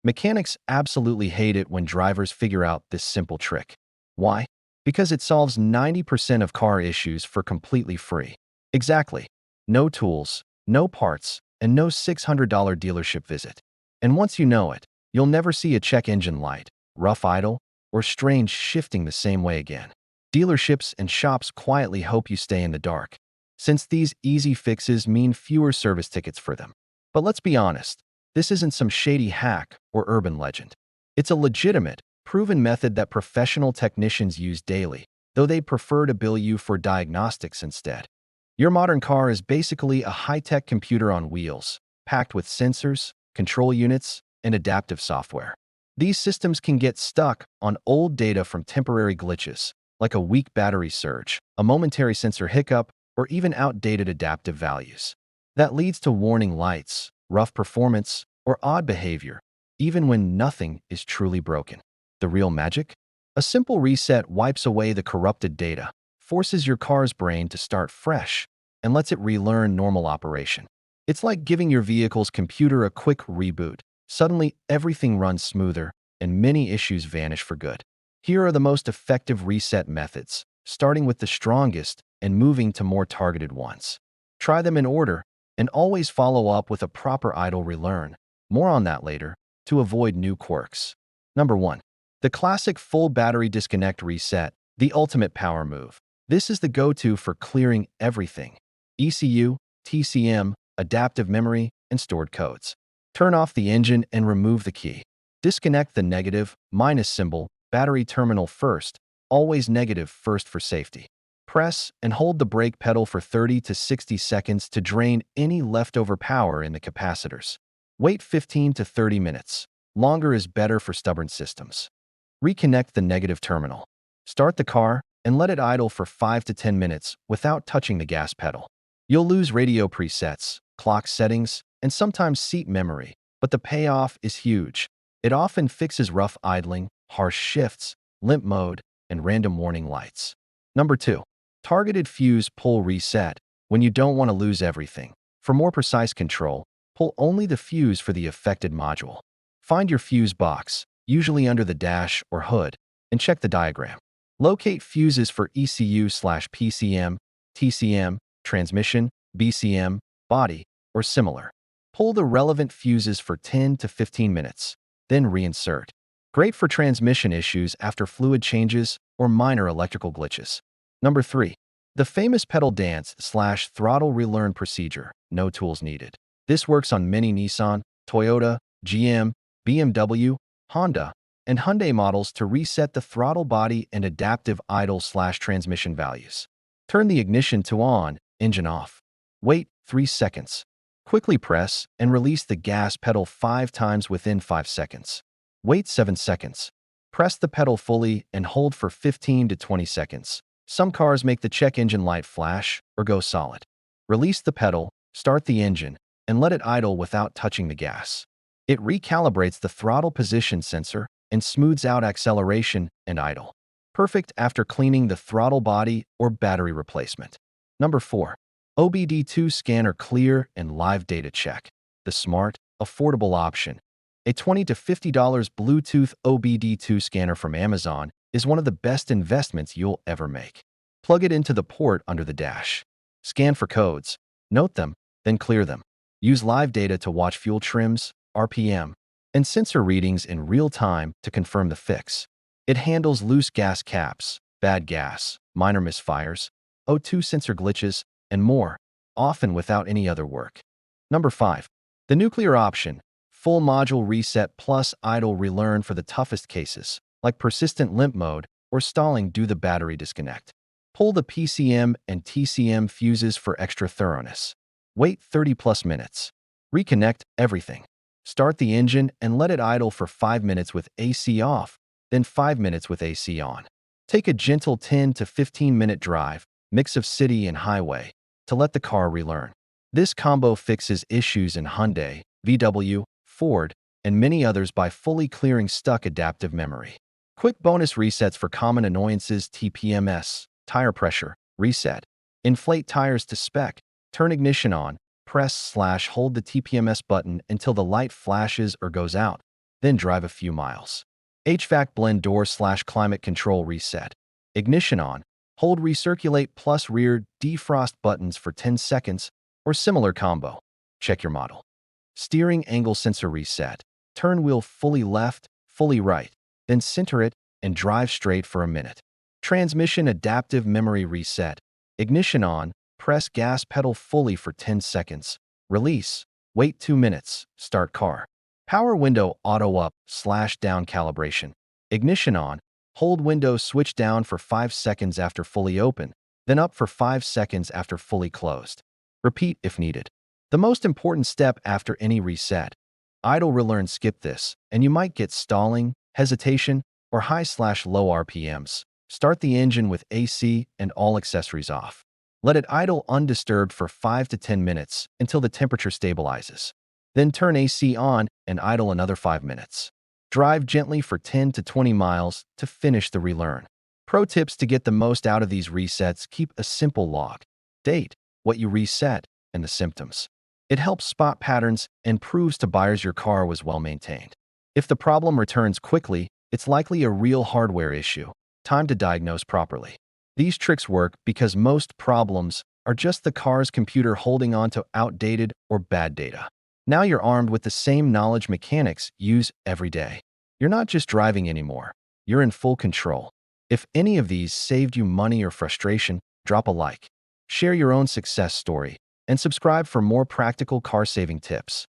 Mechanics absolutely hate it when drivers figure out this simple trick. Why? Because it solves 90% of car issues for completely free. Exactly. No tools, no parts, and no $600 dealership visit. And once you know it, you'll never see a check engine light, rough idle, or strange shifting the same way again. Dealerships and shops quietly hope you stay in the dark, since these easy fixes mean fewer service tickets for them. But let's be honest, this isn't some shady hack or urban legend. It's a legitimate, proven method that professional technicians use daily, though they prefer to bill you for diagnostics instead. Your modern car is basically a high-tech computer on wheels, packed with sensors, control units, and adaptive software. These systems can get stuck on old data from temporary glitches, like a weak battery surge, a momentary sensor hiccup, or even outdated adaptive values. That leads to warning lights, rough performance, or odd behavior, even when nothing is truly broken. The real magic? A simple reset wipes away the corrupted data, forces your car's brain to start fresh, and lets it relearn normal operation. It's like giving your vehicle's computer a quick reboot. Suddenly, everything runs smoother, and many issues vanish for good. Here are the most effective reset methods, starting with the strongest and moving to more targeted ones. Try them in order, and always follow up with a proper idle relearn. More on that later, to avoid new quirks. Number 1. The classic full battery disconnect reset, the ultimate power move. This is the go-to for clearing everything: ECU, TCM, adaptive memory, and stored codes. Turn off the engine and remove the key. Disconnect the negative, minus symbol, battery terminal first, always negative first for safety. Press and hold the brake pedal for 30 to 60 seconds to drain any leftover power in the capacitors. Wait 15 to 30 minutes. Longer is better for stubborn systems. Reconnect the negative terminal. Start the car and let it idle for 5 to 10 minutes without touching the gas pedal. You'll lose radio presets, clock settings, and sometimes seat memory, but the payoff is huge. It often fixes rough idling, harsh shifts, limp mode, and random warning lights. Number 2. Targeted fuse pull reset, when you don't want to lose everything. For more precise control, pull only the fuse for the affected module. Find your fuse box, usually under the dash or hood, and check the diagram. Locate fuses for ECU/PCM, TCM, transmission, BCM, body, or similar. Pull the relevant fuses for 10 to 15 minutes, then reinsert. Great for transmission issues after fluid changes or minor electrical glitches. Number 3. The famous pedal dance/throttle relearn procedure, no tools needed. This works on many Nissan, Toyota, GM, BMW, Honda, and Hyundai models to reset the throttle body and adaptive idle/transmission values. Turn the ignition to on, engine off. Wait 3 seconds. Quickly press and release the gas pedal 5 times within 5 seconds. Wait 7 seconds. Press the pedal fully and hold for 15 to 20 seconds. Some cars make the check engine light flash or go solid. Release the pedal, start the engine, and let it idle without touching the gas. It recalibrates the throttle position sensor and smooths out acceleration and idle. Perfect after cleaning the throttle body or battery replacement. Number 4. OBD2 scanner clear and live data check. The smart, affordable option. A $20 to $50 Bluetooth OBD2 scanner from Amazon is one of the best investments you'll ever make. Plug it into the port under the dash. Scan for codes, note them, then clear them. Use live data to watch fuel trims, RPM, and sensor readings in real time to confirm the fix. It handles loose gas caps, bad gas, minor misfires, O2 sensor glitches, and more, often without any other work. Number 5. The nuclear option, full module reset plus idle relearn for the toughest cases, like persistent limp mode or stalling due to the battery disconnect. Pull the PCM and TCM fuses for extra thoroughness. Wait 30 plus minutes. Reconnect everything. Start the engine and let it idle for 5 minutes with AC off, then 5 minutes with AC on. Take a gentle 10 to 15 minute drive, mix of city and highway, to let the car relearn. This combo fixes issues in Hyundai, VW, Ford, and many others by fully clearing stuck adaptive memory. Quick bonus resets for common annoyances: TPMS, tire pressure, reset. Inflate tires to spec, turn ignition on, press/hold the TPMS button until the light flashes or goes out. then drive a few miles. HVAC blend door/climate control reset. Ignition on. Hold recirculate plus rear defrost buttons for 10 seconds or similar combo. Check your model. Steering angle sensor reset. Turn wheel fully left, fully right, then center it and drive straight for a minute. Transmission adaptive memory reset. Ignition on. Press gas pedal fully for 10 seconds. Release. Wait 2 minutes. Start car. Power window auto up/down calibration. Ignition on. Hold window switch down for 5 seconds after fully open, then up for 5 seconds after fully closed. Repeat if needed. The most important step after any reset. Idle relearn skip this, and you might get stalling, hesitation, or high/low RPMs. Start the engine with AC and all accessories off. Let it idle undisturbed for 5 to 10 minutes until the temperature stabilizes. Then turn AC on and idle another 5 minutes. Drive gently for 10 to 20 miles to finish the relearn. Pro tips to get the most out of these resets: keep a simple log. Date, what you reset, and the symptoms. It helps spot patterns and proves to buyers your car was well maintained. If the problem returns quickly, it's likely a real hardware issue. Time to diagnose properly. These tricks work because most problems are just the car's computer holding on to outdated or bad data. Now you're armed with the same knowledge mechanics use every day. You're not just driving anymore. You're in full control. If any of these saved you money or frustration, drop a like. Share your own success story and subscribe for more practical car-saving tips.